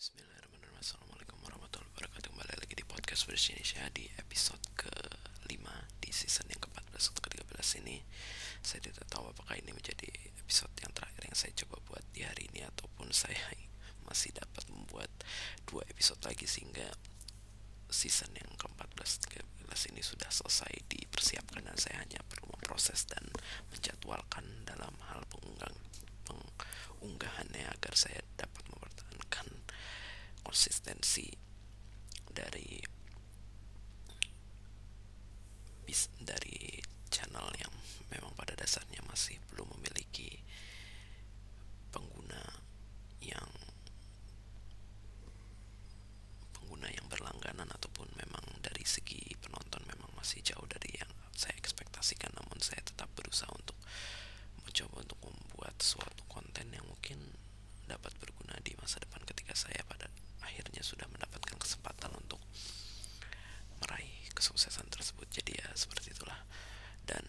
Bismillahirrahmanirrahim. Assalamualaikum warahmatullahi wabarakatuh. Kembali lagi di podcast Indonesia di episode ke-5 di season yang ke-14 atau ke-13 ini. Saya tidak tahu apakah ini menjadi episode yang terakhir yang saya coba buat di hari ini, ataupun saya masih dapat membuat 2 episode lagi sehingga season yang ke-14 ke-15 ini sudah selesai dipersiapkan, dan saya hanya perlu memproses dan menjadwalkan dalam hal pengunggahannya agar saya dapat mempertahankan konsistensi dari dari channel yang memang pada dasarnya masih belum memiliki pengguna yang berlangganan, ataupun memang dari segi penonton memang masih jauh dari yang saya ekspektasikan. Namun saya tetap berusaha untuk mencoba untuk membuat suatu konten yang mungkin dapat berguna di masa depan ketika saya pada akhirnya sudah mendapatkan kesempatan untuk meraih kesuksesan tersebut. Jadi ya seperti itulah, dan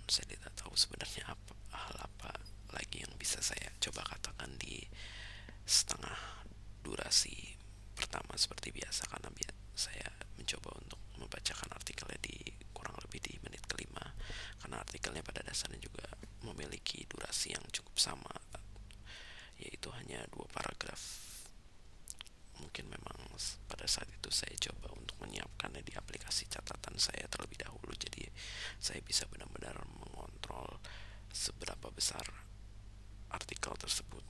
saya tidak tahu sebenarnya hal apa lagi yang bisa saya coba katakan di setengah durasi pertama seperti biasa, karena saya mencoba untuk membacakan artikelnya di kurang lebih di menit kelima, karena artikelnya pada dasarnya juga memiliki durasi yang cukup sama, yaitu hanya 2 paragraf. Mungkin memang pada saat itu saya coba untuk menyiapkannya di aplikasi catatan saya terlebih dahulu, jadi saya bisa benar-benar mengontrol seberapa besar artikel tersebut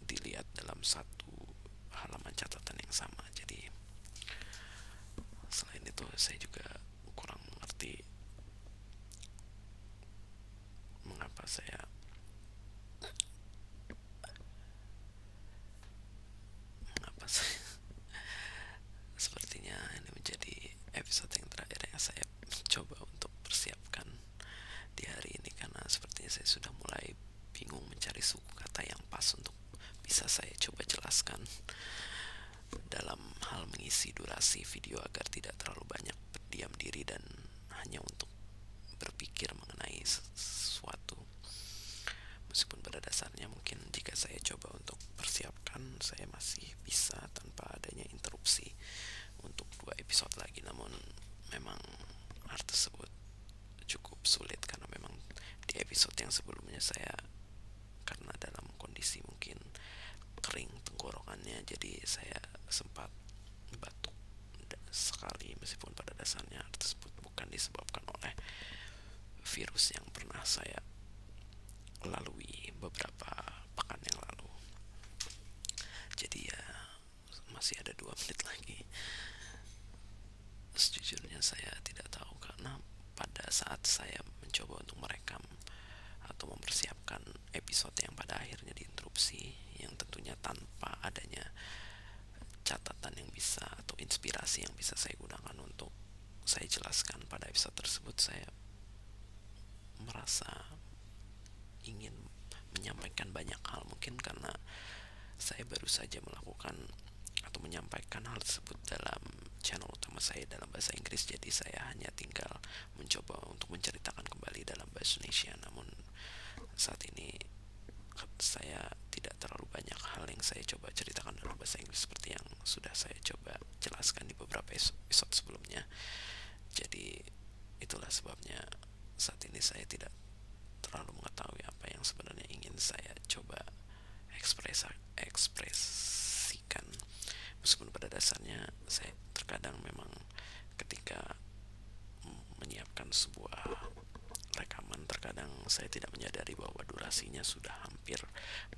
dilihat dalam satu halaman catatan yang sama. Jadi selain itu saya juga kurang mengerti mengapa saya mengapa saya sepertinya ini menjadi episode yang terakhir yang saya coba untuk persiapkan di hari ini, karena sepertinya saya sudah mulai bingung mencari suku kata yang pas untuk bisa saya coba jelaskan dalam hal mengisi durasi video agar tidak terlalu banyak berdiam diri dan hanya untuk berpikir mengenai sesuatu. Meskipun pada dasarnya mungkin jika saya coba untuk persiapkan, saya masih bisa tanpa adanya interupsi untuk 2 episode lagi. Namun memang hal tersebut cukup sulit, karena memang di episode yang sebelumnya saya karena dalam kondisi mungkin kering tenggorokannya, jadi saya sempat batuk sekali, meskipun pada dasarnya hal tersebut bukan disebabkan oleh virus yang pernah saya lalui beberapa pekan yang lalu. Jadi ya masih ada 2 menit lagi. Sejujurnya saya tidak tahu, karena pada saat saya mencoba untuk merekam atau mempersiapkan episode yang pada akhirnya diinterupsi, yang tentunya tanpa adanya catatan yang bisa atau inspirasi yang bisa saya gunakan untuk saya jelaskan pada episode tersebut, saya merasa ingin menyampaikan banyak hal. Mungkin karena saya baru saja melakukan atau menyampaikan hal tersebut dalam channel utama saya dalam bahasa Inggris, jadi saya hanya tinggal mencoba untuk menceritakan kembali dalam bahasa Indonesia. Namun saat ini saya tidak terlalu banyak hal yang saya coba ceritakan dalam bahasa Inggris seperti yang sudah saya coba jelaskan di beberapa episode sebelumnya. Jadi itulah sebabnya saat ini saya tidak terlalu mengetahui apa yang sebenarnya ingin saya coba ekspresikan. Meskipun pada dasarnya saya terkadang memang ketika menyiapkan sebuah rekaman, terkadang saya tidak menyadari bahwa durasinya sudah hampir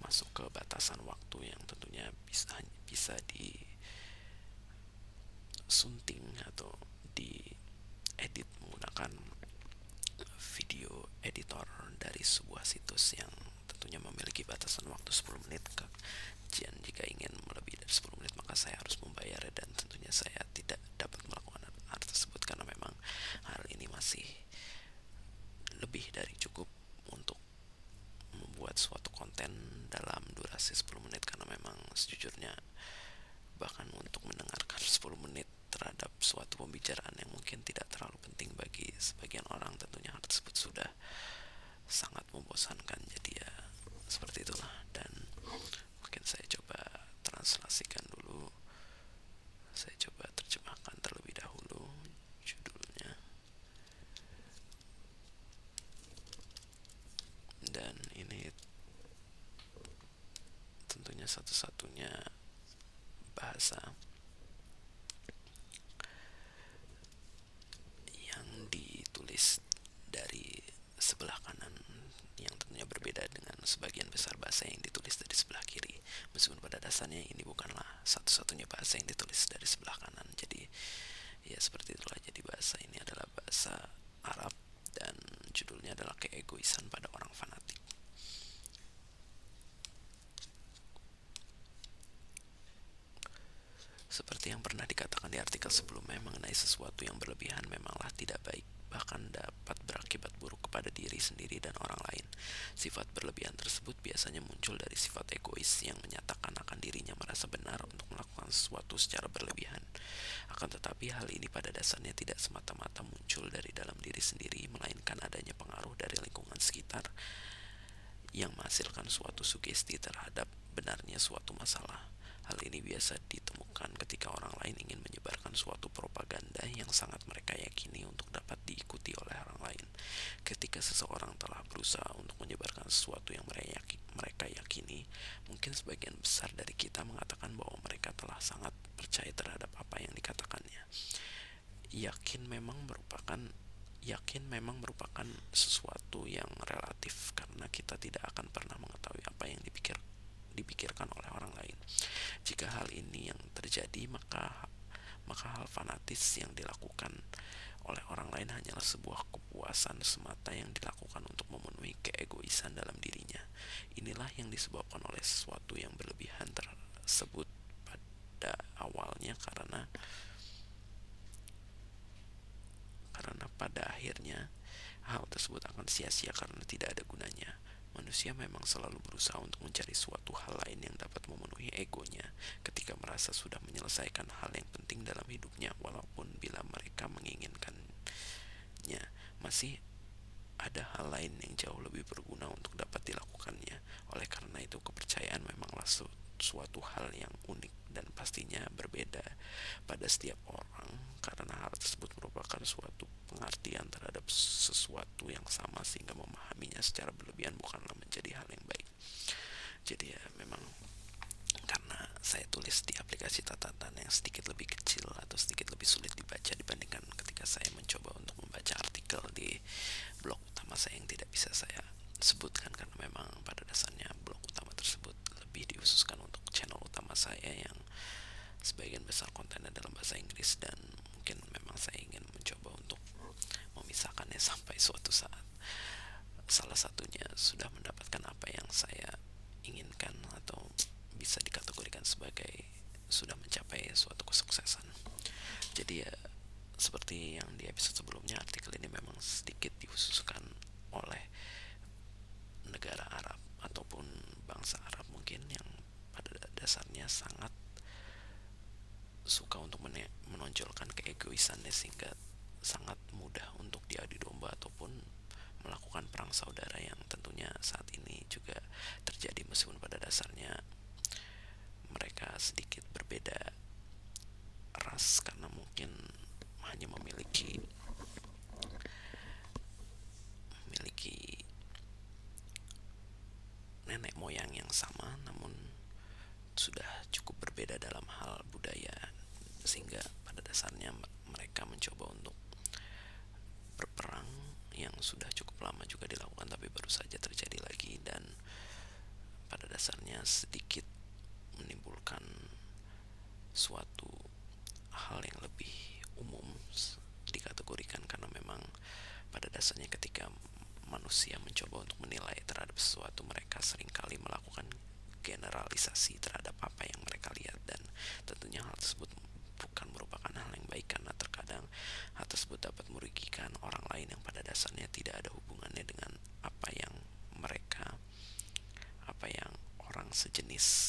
masuk ke batasan waktu yang tentunya bisa disunting atau diedit menggunakan video editor dari sebuah situs yang tentunya memiliki batasan waktu 10 menit. Dan jika ingin melebihi dari 10 menit maka saya harus membayar, dan tentunya saya tidak dapat melakukan hal tersebut karena memang hal ini masih lebih dari cukup untuk membuat suatu konten dalam durasi 10 menit, karena memang sejujurnya bahkan untuk mendengarkan 10 menit terhadap suatu pembicaraan yang mungkin tidak terlalu penting bagi sebagian orang, tentunya hal tersebut sudah sangat membosankan. Jadi ya seperti itulah, dan mungkin saya coba translasikan dulu satu-satunya bahasa yang ditulis dari sebelah kanan, yang tentunya berbeda dengan sebagian besar bahasa yang ditulis dari sebelah kiri. Meskipun pada dasarnya ini bukanlah satu-satunya bahasa yang ditulis dari sebelah kanan. Jadi ya seperti itulah. Jadi bahasa ini adalah bahasa Arab dan judulnya adalah Keegoisan pada Orang Fanatik. Seperti yang pernah dikatakan di artikel sebelumnya, mengenai sesuatu yang berlebihan memanglah tidak baik, bahkan dapat berakibat buruk kepada diri sendiri dan orang lain. Sifat berlebihan tersebut biasanya muncul dari sifat egois yang menyatakan akan dirinya merasa benar untuk melakukan sesuatu secara berlebihan. Akan tetapi hal ini pada dasarnya tidak semata-mata muncul dari dalam diri sendiri, melainkan adanya pengaruh dari lingkungan sekitar yang menghasilkan suatu sugesti terhadap benarnya suatu masalah. Hal ini biasa ditemukan ketika orang lain ingin menyebarkan suatu propaganda yang sangat mereka yakini untuk dapat diikuti oleh orang lain. Ketika seseorang telah berusaha untuk menyebarkan sesuatu yang mereka yakini, mungkin sebagian besar dari kita mengatakan bahwa mereka telah sangat percaya terhadap apa yang dikatakannya. Yakin memang merupakan sesuatu yang relatif, karena kita tidak akan pernah mengetahui apa yang dipikirkan oleh orang lain. Jika hal ini yang terjadi, maka hal fanatis yang dilakukan oleh orang lain hanyalah sebuah kepuasan semata yang dilakukan untuk memenuhi keegoisan dalam dirinya. Inilah yang disebabkan oleh sesuatu yang berlebihan tersebut pada awalnya, karena pada akhirnya hal tersebut akan sia-sia karena tidak ada gunanya. Manusia memang selalu berusaha untuk mencari suatu hal lain yang dapat memenuhi egonya ketika merasa sudah menyelesaikan hal yang penting dalam hidupnya, walaupun bila mereka menginginkannya, masih ada hal lain yang jauh lebih berguna untuk dapat dilakukannya. Oleh karena itu, kepercayaan memanglah suatu hal yang unik dan pastinya berbeda pada setiap orang, karena hal tersebut merupakan suatu pengertian terhadap sesuatu yang sama, sehingga memahaminya secara berlebihan bukanlah menjadi hal yang baik. Jadi ya memang karena saya tulis di aplikasi catatan yang sedikit lebih kecil atau sedikit lebih sulit dibaca dibandingkan ketika saya mencoba untuk membaca artikel di blog utama saya yang tidak bisa saya sebutkan, karena memang pada dasarnya blog utama tersebut lebih dikhususkan untuk channel utama saya yang sebagian besar kontennya dalam bahasa Inggris, dan mungkin memang saya ingin mencoba untuk memisahkannya sampai suatu saat salah satunya sudah mendapatkan apa yang saya inginkan atau bisa dikategorikan sebagai sudah mencapai suatu kesuksesan. Jadi ya seperti yang di episode sebelumnya, artikel ini memang sedikit dikhususkan oleh negara Arab ataupun bangsa Arab mungkin yang pada dasarnya sangat suka untuk menonjolkan keegoisannya, sehingga sangat mudah untuk diadu domba ataupun melakukan perang saudara, yang tentunya saat ini juga terjadi meskipun pada dasarnya mereka sedikit berbeda ras, karena mungkin hanya memiliki nenek moyang yang sama, namun sudah cukup berbeda dalam hal budaya, sehingga pada dasarnya mereka mencoba untuk berperang yang sudah cukup lama juga dilakukan tapi baru saja terjadi lagi, dan pada dasarnya sedikit menimbulkan suatu hal yang lebih umum dikategorikan, karena memang pada dasarnya ketika manusia mencoba untuk menilai terhadap sesuatu, mereka seringkali melakukan generalisasi terhadap apa yang mereka lihat, dan tentunya hal tersebut bukan merupakan hal yang baik, karena terkadang hal tersebut dapat merugikan orang lain yang pada dasarnya tidak ada hubungannya dengan apa yang orang sejenis